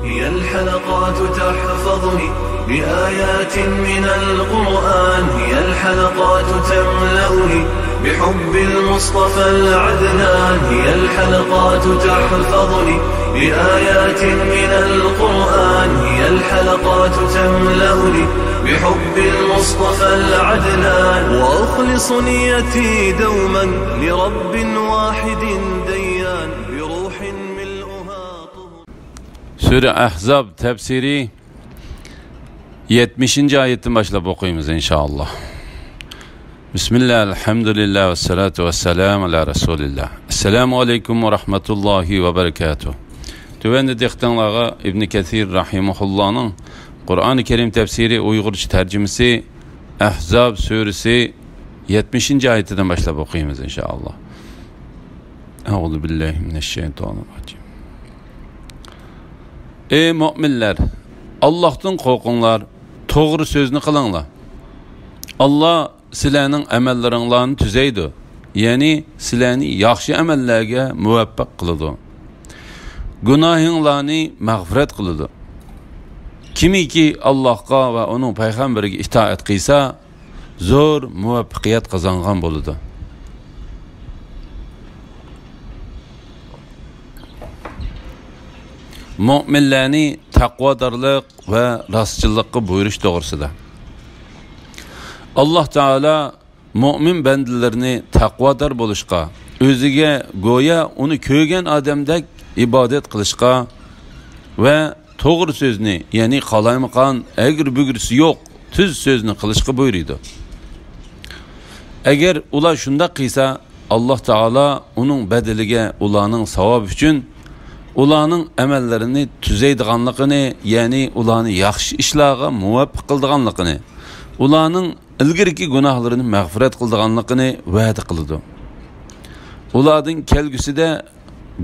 هي الحلقات تحفظني بآيات من القرآن، هي الحلقات تملأني بحب المصطفى العدنان، هي الحلقات تحفظني بآيات من القرآن، هي الحلقات تملأني بحب المصطفى العدنان، وأخلص نيتي دوما لرب واحد ديان بروح ملؤها طهور. Sure Ahzab tefsiri 70. ayetten başlayıp okuyumuz inşallah. Bismillah, elhamdülillah ve salatu ve selamu ala Resulillah. Esselamu aleyküm ve rahmetullahi ve berekatuhu. Tüvende diktanlığa İbn Kathir rahimahullah'ın Kur'an-ı Kerim tefsiri Uygurca tercümesi Ahzab suresi 70. ayetten başlayıp okuyumuz inşallah. Euzu billahi mineşşeytanirracim. Ey müminler, Allah'tan korkunlar, doğru sözünü kılınlar. Allah sizlerning amellaringlarni tuzaydi, ya'ni sizlarni yaxshi amallarga muvaffaq qiladi. Gunohinglarni mag'firat qiladi. Kimiki Allohga va uning payg'ambariga itoat qilsa, zo'r muvaffaqiyat qozongan bo'ladi. Mu'minlarni taqvodorlik va rostchilikka buyurish to'g'risida. Allah Teala mu'min bandilarini taqvodor bo'lishga, o'ziga go'yo uni ko'rgan odamdek ibodat qilishga va to'g'ri so'zni, ya'ni qalaymaqon, agr-bugursi yo'q, tuz so'zni qilishga buyurdi. Agar ular shunda qilsa, Allah Teala uning badaliga ularning savob uchun ularning amallarini tuzaydiganligini, ya'ni ularni yaxshi ishlarga muvaffaq qildiganligini, ularning ilgirki gunohlarini mag'firat qildiganligini va'da qildi. Ularning kelgusida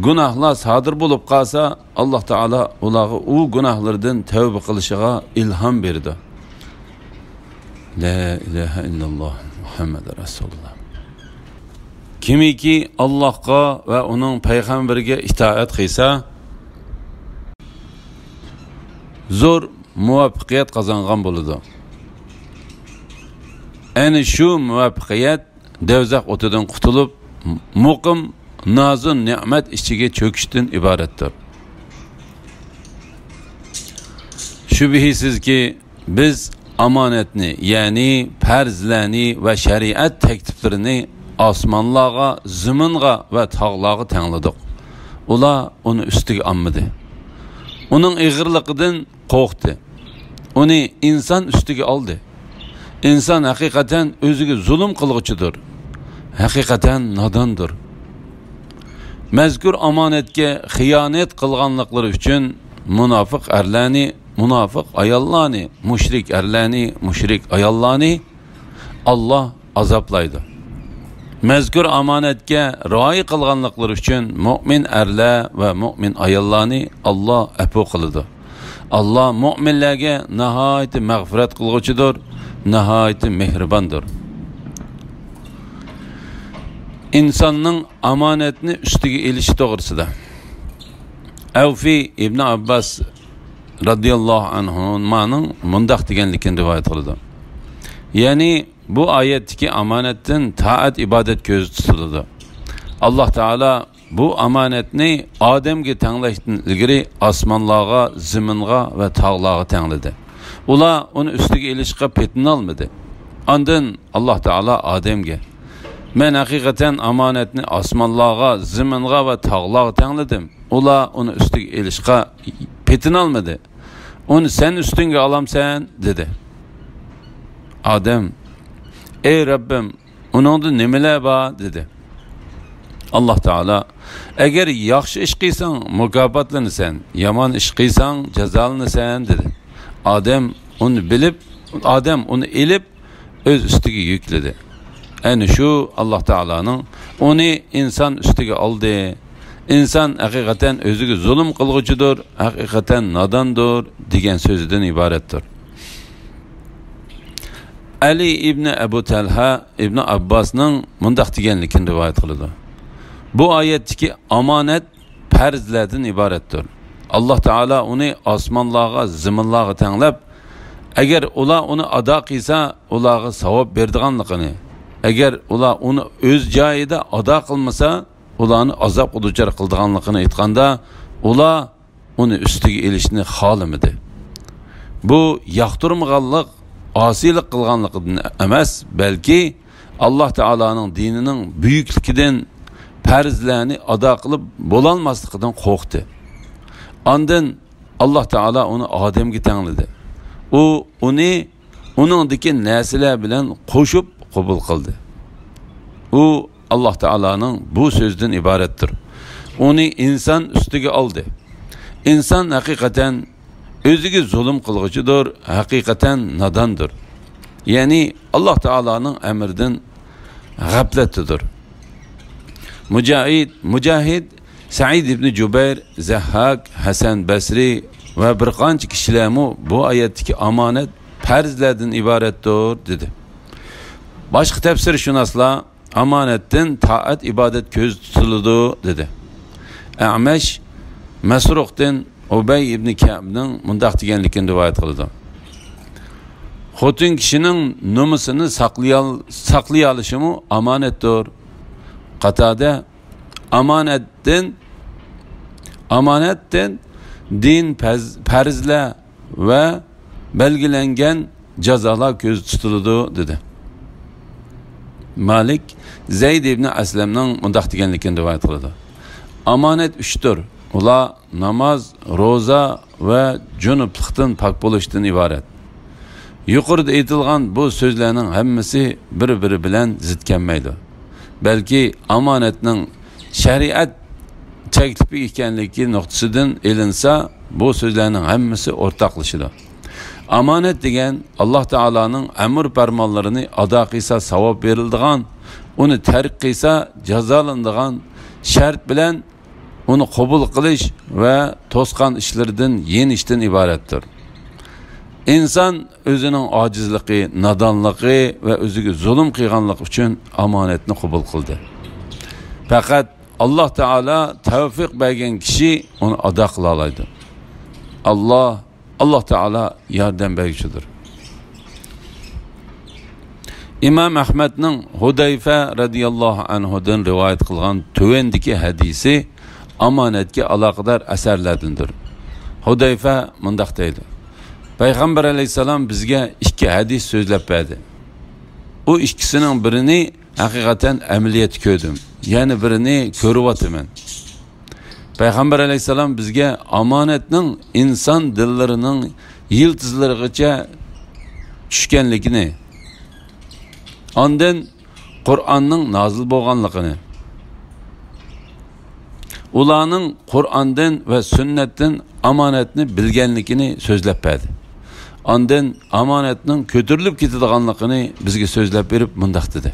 gunohlar sodir bo'lib qolsa, Alloh taolo ularga u gunohlardan tavba qilishiga ilhom berdi. La ilaha illalloh Muhammad rasululloh. Kimiki Allohga va uning payg'ambariga itoat qilsa, zo'r muvaffaqiyat qozongan bo'ladi. Ana shu muvaffaqiyat do'zax o'tidan qutulib, muqim nozun ne'mat ichiga cho'kishdan iboratdir. Shubhisizki biz amonatni, ya'ni farzlarni va shariat takliflarini osmonlarga, zaminga va tog'larga tangladik. Ular uni ustiga olmadi. Uning ig'irligidan qo'rqdi. Uni inson ustiga oldi. İnsan hakikaten o'ziga zulm qilg'uchidir. Hakikaten nodondir. Mazkur omonatga xiyonat qilganliklari uchun munofiq erlarni, munofiq ayollarni, mushrik erlarni, mushrik ayollarni Allah azoblaydi. Mazkur omonatga rioya qilganliklari uchun mu'min erlar va mu'min ayollarni Allah afv qiladi. Allah mu'minlarga nihoyat mag'firat qilg'uchidir, nihoyat mehribondir. İnsanning omonatni ustiga elishi to'g'risida Avfi ibn Abbas radhiyallohu anhuning mundaq deganligini rivoyat qildi. Ya'ni bu oyatdagi omonatdan taat ibodat ko'zi tutiladi. Alloh taolo bu omonatni odamga tanglashdan ilgari osmonlarga, zaminga va tog'larga tangladi. Ular uni ustiga elishga petinolmadi. Ondan Alloh taolo odamga: "Men haqiqatan omonatni osmonlarga, zaminga va tog'larga tangladim. Ular uni ustiga elishga petinolmadi. Uni sen ustingga olamsan" dedi. Odam: "Ey Rabbim, uningda nimalar bor?" dedi. Alloh taolo: "Agar yaxshi ish qilsang, mukofotlanasan, yomon ish qilsang, jazolanasan" dedi. Adam uni elib o'z ustiga yukladi. Ana shu Alloh taolaning uni inson ustiga oldi. İnson haqiqatan o'ziga zulm qilg'uchidir, haqiqatan nodondir degan so'zidan iboratdir. Ali ibn Abu Talha ibn Abbasning mundaq deganligini rivoyat qiladi. Bu oyatdagi omonat farzlardan iboratdir. Allah Taala uni osmonlarga, zaminlarga tanglab, agar ular uni ado qilsa, ularga savob berdiganligini, agar ular uni o'z joyida ado qilmasa, ularni azob duchor qildiganligini aytganda, ular uni ustiga elishni xohlamadi. Bu yoqtirmaganlik, osiylik qilganligidan emas, balki Allah Taolaning dinining buyukligidan farzlarni ado qilib bo'lolmasligidan qo'rqdi. Ondan Allah Taala uni odamga tangladi. U uni uningdagi narsalar bilan qo'shib qabul qildi. U Allah Taolaning bu so'zdan iboratdir. Uni inson ustiga oldi. İnsan hakikaten o'ziga zulm qilg'uchidir, haqiqatan nodondir. Ya'ni Allah Taolaning amridan g'aflatlidir. Mujahid, Said ibn Jubayr, Zahhak, Hasan Basri ve bir qancha kishilarmu bu oyatdagi omonat farzlardan iboratdir dedi. Boshqa tafsirshunoslar omonatdan toat ibodat ko'z tutiladi dedi. A'mash Masruqdan Ubay ibn Ka'bning mundaq deganligini rivoyat qildi. Xotin kishining nomusini saqlay olishimi omonatdir. Qatada omonatdan din farzlar va belgilangan jazolar ko'z tutiladi dedi. Malik Zayd ibn Aslamning mundaq deganligini rivoyat qildi. Omonat 3dir. Ular namoz, roza va junublikdan pok bo'lishdan iborat. Yuqorida aytilgan bu so'zlarning hammasi bir-biri bilan zid kelmaydi. Balki omonatning shariat cheklipi ekanligi nuqtasidan elinsa, bu so'zlarning hammasi o'rtaqlashidir. Omonat degan Alloh taolaning amr farmonlarini ado qilsa savob beriladigan, uni tark qilsa jazolanadigan shart bilan uni qabul qilish va to'sqan ishlardan yenishdan iboratdir. İnsan o'zining ojizligi, nodonligi va o'ziga zulm qilganligi uchun omonatni qabul qildi. Faqat Alloh taolo tavfiq bergan kishi uni ado qila oladi. Allah taolo yordam beruvchidir. İmam Ahmadning Hudayfa radhiyallohu anhudan rivoyat qilgan tuvendiki hadisi omonatga aloqador asarlardandir. Hudayfa mundaq deydi: Payg'ambar alayhisalom bizga ikki hadis so'zlab berdi. O ikkisining birini haqiqatan amaliyat ko'rdim. Yani birini ko'ryapman. Payg'ambar alayhisalom bizga omonatning inson dillarining yiltizlarigacha tushganligini, ondan Qur'onning nozil bo'lganligini, ularning Qur'ondan va sunnatdan omonatni bilganligini so'zlab berdi. Ondan omonatning ko'tarilib ketadiganligini bizga so'zlab berib mundaq dedi: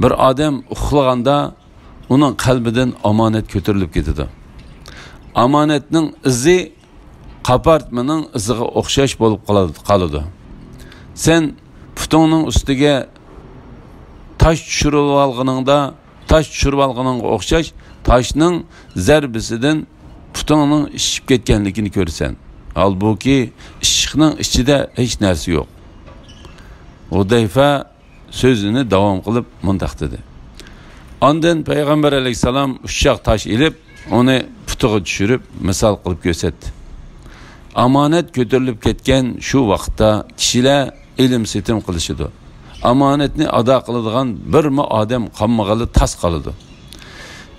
Bir odam uxlaganda uning qalbidan omonat ko'tarilib ketadi. Omonatning izi qapartmaning iziga o'xshash bo'lib qoladi. Sen putingning ustiga tash tushirib olganingga o'xshash taşning zarbisidan putingning ishib ketganligini ko'rsan. Halbuki ishqning ichida hech narsa yo'q. Hudayfa so'zini davom qilib mundaq dedi: Ondan Payg'ambar alayhisalom ushshaq tash ilib, uni putiga tushirib misol qilib ko'rsatdi. Omonat ko'tarilib ketgan shu vaqtda kishilar ilm setim qilishidi. Omonatni ado qiladigan birma odam qolmag'ali tas qoladi.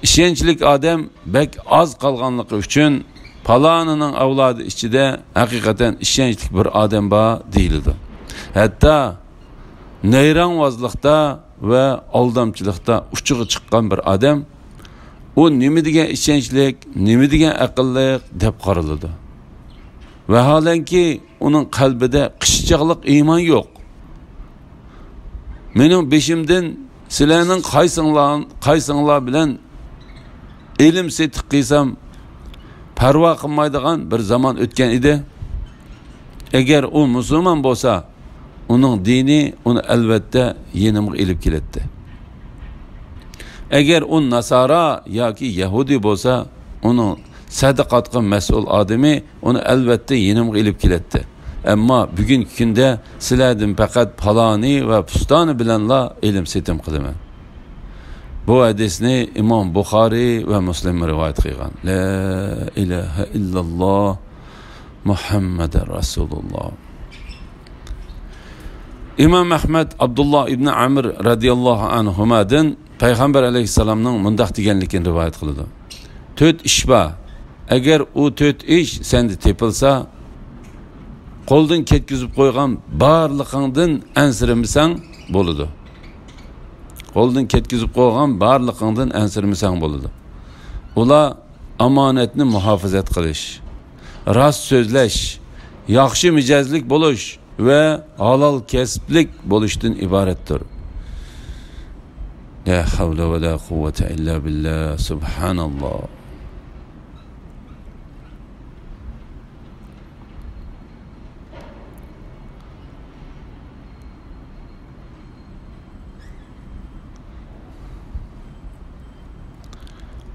İşençlik adam bek az qalğanlığı üçün palanining avlodi ichida haqiqatan işençlik bir adam bor deyildi. Hatta nayranvozlikda va aldamchilikda uchiga chiqqan bir adam u nima degan ishonchlik, nima degan aqlliq deb qaraladi. Vaholanki uning qalbida qishchaqliq iymon yo'q. Mening beshimdan sizlarning qaysinglar bilan ilim setik qilsam parvo qilmaydigan bir zaman o'tgan edi. Agar u musulmon bo'lsa, uning dini uni albatta yenimga elib keladi. Agar u nasara yoki yahudi bo'lsa, uning sadaqatga mas'ul odami uni albatta yenimga ilib keladi. Ammo bugungi kunda sizlardan faqat paloni va pustoni bilanla ilm setim qilaman. Bu hadisni Imom Buxoriy va Muslim rivoyat qilgan. La ilaha illalloh Muhammadur Rasululloh. İmam Ahmed Abdullah ibn Amr radiyallohu anhumadan Payg'ambar alayhissalomning mundaq deganligini rivoyat qiladi. 4 ish bor. Agar u 4 ish senda tepilsa, qo'ldan ketkizib qo'ygan barliqingdan ansirmasang bo'ladi. Qo'ldan ketkizib qo'ygan barliqingdan ansirmasang bo'ladi. Ular omonatni muhofazat qilish, rost so'zlash, yaxshi mijozlik bo'lish ve halal kesblik bo'lishdan ibarettir. La havle ve la kuvvete illa billah. Subhanallah.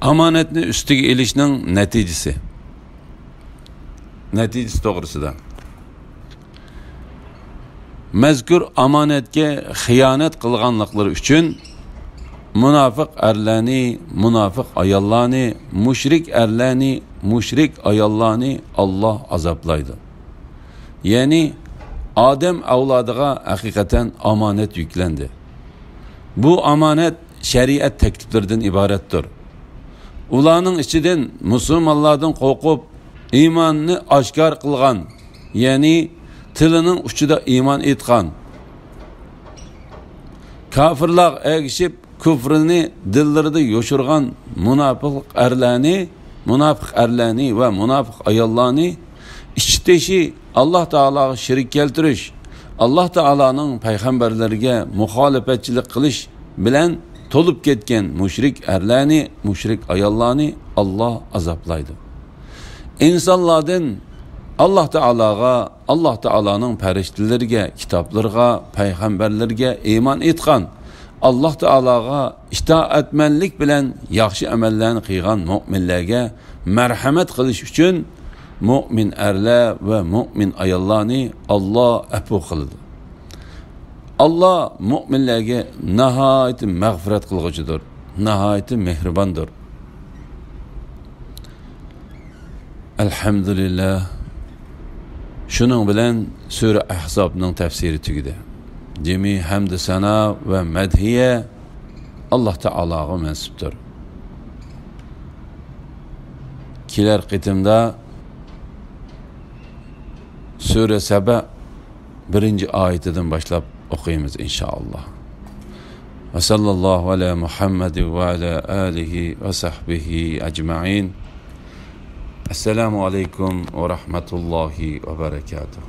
Amanetni üstüge ilişinin neticesi doğrusida. Mazkur amanetga xiyonet qilganliklari uchun munofiq erlarni, munofiq ayollarni, mushrik erlarni, mushrik ayollarni Allah azaplaydi. Yani Adem avlodiga haqiqatan amanet yüklendi. Bu amanet şeriat tekliflerinden ibarettir. Ularning ichidan musulmonlardan qo'rqib iymonni oshkor qilgan, ya'ni tilining uchida iymon etgan, kofirlar egishib kufrini dillarida yo'shirgan munofiq erlarni va munofiq ayollarni ichiteshi Alloh taologa shirik keltirish, Alloh taoloning payg'ambarlariga muxolifatchilik qilish bilan to'lib ketgan mushrik erlarni, mushrik ayollarni Allah azaplaydi. İnsanlardan Allah Teala'ga, Allah Teala'nın periştileriga, kitaplarga, peygamberlerge iman etgan, Allah Teala'ga itaatmenlik bilen yaxshi amellerini qilgan mu'minlarga merhamet qilish uchun mu'min erlar ve mu'min ayollarni Allah afu qildi. Allah mu'minlarga nihayet mağfiret qilguchidir, nihayet mehribondir. Elhamdülillah. Şunun bilen Sure Ahzab'ның tefsiri tügüdü. Cemi hamd sana ve medhiye Allah Teala'ga mensuptur. Kiler qitimda Sure Saba 1. ayetinden başlap okuyumuz inşallah. Ve sallallahu ala Muhammed ve ala alihi ve sahbihi ecma'in. Esselamu aleyküm ve rahmetullahi ve berekatuhu.